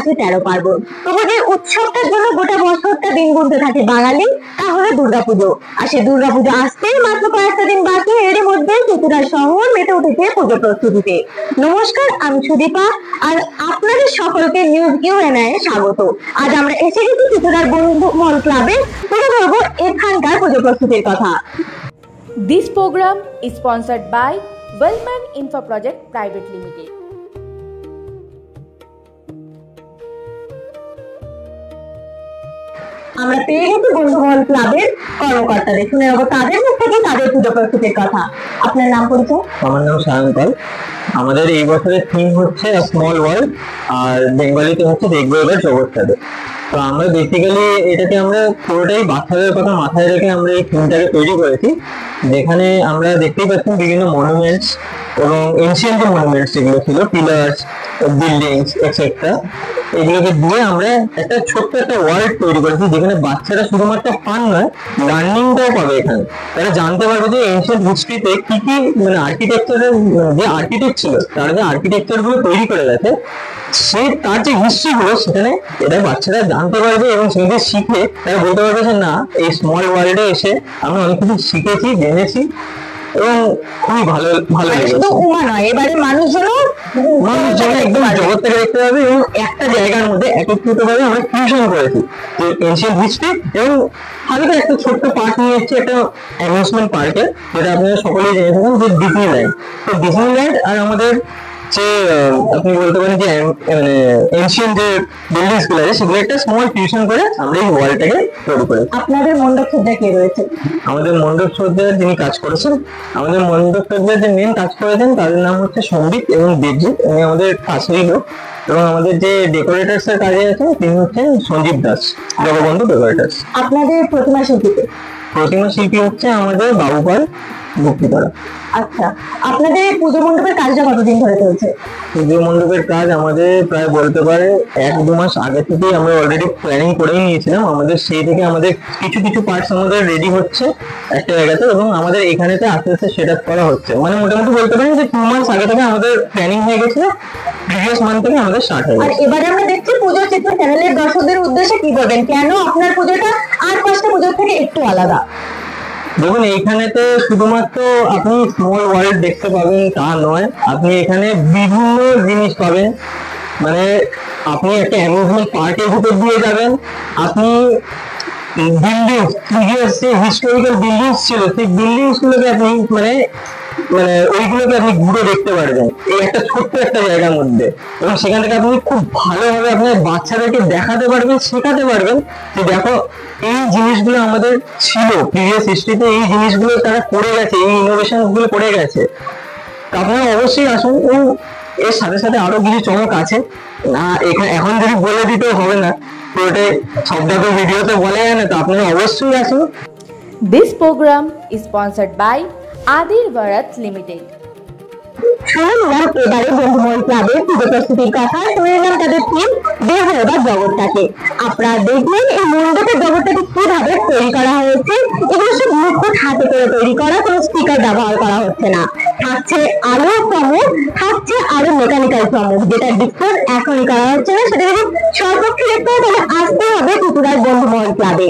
আসে 13 পার্বণ। তবু যে উৎসবটার জন্য গোটা বছরটা দিন গুনতে থাকে বাঙালি, তা হলো দুর্গাপুজো। আর সেই দুর্গাপুজো আসতেই মাত্র কয়েকটা দিন বাকি, এর মধ্যে ত্রিপুরা শহর মেতে উঠেছে পুজো প্রস্তুতিতে। নমস্কার, আমি সুদীপা, আর আপনাদের সকলকে নিউজ কিউএনএ স্বাগত। আজ আমরা এসে গেছি ত্রিপুরার বন্ধু মহল ক্লাবে, তুলে ধরবো এখানকার পুজো প্রস্তুতির কথা। This program is sponsored by Wellman Info Project Private Limited. আমরা পেয়ে গেছি বন্ধুমহল ক্লাবের কর্মকর্তাদের, শুনে নেবো তাদের মুখ থেকে তাদের পুজো প্রস্তুতির কথা। আপনার নাম পরিচয়? আমার নাম সায়ন্তন। আমাদের এই বছরের থিম হচ্ছে স্মল ওয়ার্ল্ড, আর বেঙ্গলিতে হচ্ছে দেখবো এবার জগৎটাকে। তো আমরা বেসিক্যালি এটাকে আমরা পুরোটাই বাচ্চাদের কথা মাথায় রেখে আমরা এই থিমটাকে তৈরি করেছি, যেখানে আমরা দেখতেই পাচ্ছি বিভিন্ন মনুমেন্টস এবং এনশিয়েন্ট যে মনুমেন্টস যেগুলো ছিল, পিলার্স, বিল্ডিংস এক্সেট্রা, এগুলোকে দিয়ে আমরা একটা ছোট্ট একটা ওয়ার্ল্ড তৈরি করেছি, যেখানে বাচ্চারা শুধুমাত্র ফান নয়, লার্নিংটাও পাবে। এখানে তারা জানতে পারবে যে এনশিয়েন্ট হিস্ট্রিতে কি কি মানে আর্কিটেকচারের যে আর্কিটেক্ট ছিল, তারা যে আর্কিটেকচার গুলো তৈরি করে গেছে, তার যে হিস্ট্রি গুলো সেখানে এটা বাচ্চারা জানতে পারবে এবং সেগুলো শিখে তারা বলতে পারবে যে না, এই স্মল ওয়ার্ল্ডে এসে আমরা অনেক কিছু শিখেছি, জেনেছি এবং খুবই ভালো লেগেছে। এবারে মানুষজন একদম জগৎটাকে দেখতে পাবে এবং একটা জায়গার মধ্যে একত্রিত ভাবে আমরা ফিউশন করেছি যে এনশিয়েন্ট হিস্ট্রি এবং হালকা একটা ছোট্ট পার্ট নিয়ে এসেছি একটা অ্যামিউজমেন্ট পার্কের, যেটা আপনারা সকলেই জেনে থাকেন যে ডিজনিল্যান্ড। তো ডিজনিল্যান্ড আর আমাদের যে আপনি বলতে পারেন যে মানে এনশিয়েন্ট যে বিল্ডিংস গুলো আছে সেগুলো একটা স্মল ফিউশন করে আমরা এই ওয়ার্ল্ডটাকে তৈরি করেছি। আপনাদের মণ্ডপ সজ্জা কে রয়েছে? আমাদের মণ্ডপ সজ্জার যিনি কাজ করেছেন, আমাদের মণ্ডপ সজ্জার যে মেন কাজ করেছেন তাদের নাম হচ্ছে সন্দীপ এবং দেবজিৎ, উনি আমাদের কাছেরই লোক। এবং আমাদের যে ডেকোরেটার্স এর কাজে আছেন তিনি হচ্ছেন সঞ্জীব দাস, জগবন্ধু ডেকোরেটার্স। আপনাদের প্রতিমা শিল্পী হচ্ছে আমাদের বাবুপাল ভক্তিপাড়া। আচ্ছা, আপনাদের পুজো মণ্ডপের কাজটা কতদিন ধরে চলছে? পুজো মণ্ডপের কাজ আমাদের প্রায় বলতে পারে 1-2 মাস আগে থেকেই আমরা অলরেডি প্ল্যানিং করেই নিয়েছিলাম। আমাদের সেই থেকে আমাদের কিছু কিছু পার্টস আমাদের রেডি হচ্ছে একটা জায়গাতে, এবং আমাদের এখানেতে আস্তে আস্তে সেট আপ করা হচ্ছে। মানে মোটামুটি বলতে পারেন যে 2 মাস আগে থেকে আমাদের প্ল্যানিং হয়ে গেছে, প্রিভিয়াস মান্থ থেকে আমাদের স্টার্ট হয়ে গেছে। আর এবারে আমরা দেখছি পুজো চিত্র চ্যানেলের দর্শকদের উদ্দেশ্যে কি বলবেন, কেন আপনার পুজোটা আর 5টা পুজোর থেকে একটু আলাদা? দেখুন, এইখানেতে শুধুমাত্র আপনি স্মল ওয়ার্ল্ড দেখতে পাবেন তা নয়, আপনি এখানে বিভিন্ন জিনিস পাবেন। মানে আপনি একটা অ্যামিউজমেন্ট পার্কের ভিতর দিয়ে যাবেন, আপনি বিল্ডিং প্রিভিয়াস যে হিস্টোরিক্যাল বিল্ডিংস ছিল সেই বিল্ডিংস গুলোকে আপনি মানে মানে ওইগুলোকে আপনি ঘুরে দেখতে পারবেন এই একটা ছোট্ট একটা জায়গার মধ্যে, এবং সেখান থেকে আপনি খুব ভালোভাবে আপনার বাচ্চাদেরকে দেখাতে পারবেন, শেখাতে পারবেন যে দেখো এই জিনিসগুলো আমাদের ছিল প্রিভিয়াস হিস্ট্রিতে, এই জিনিসগুলো তারা করে গেছে, এই ইনোভেশন গুলো করে গেছে। আপনারা অবশ্যই আসুন। এর সাথে সাথে আরো কিছু চমক আছে, না এখানে এখন যদি বলে দিতে হবে না, পুরোটাই সবটা তো ভিডিওতে বলা যায় না, তো আপনারা অবশ্যই আসুন। This program is sponsored by Adir Bharat Limited. শুনলাম এবারে বন্ধুমহল ক্লাবের পুজো প্রস্তুতির কথা, শুনলাম তাদের থিম দেখবো এবার জগৎটাকে। আপনারা দেখবেন এই মণ্ডপের জগৎটাকে কিভাবে তৈরি করা হয়েছে। এগুলো সব নিখুঁত হাতে করে তৈরি করা, কোনো স্টিকার ব্যবহার করা হচ্ছে না। থাকছে আলো চমক, থাকছে আরো মেকানিক্যাল চমক, যেটা ডিসকাস এখনই করা হচ্ছে না। সেটা যদি সর্বপক্ষে দেখতে হবে তাহলে আসতে হবে ত্রিপুরার বন্ধুমহল ক্লাবে।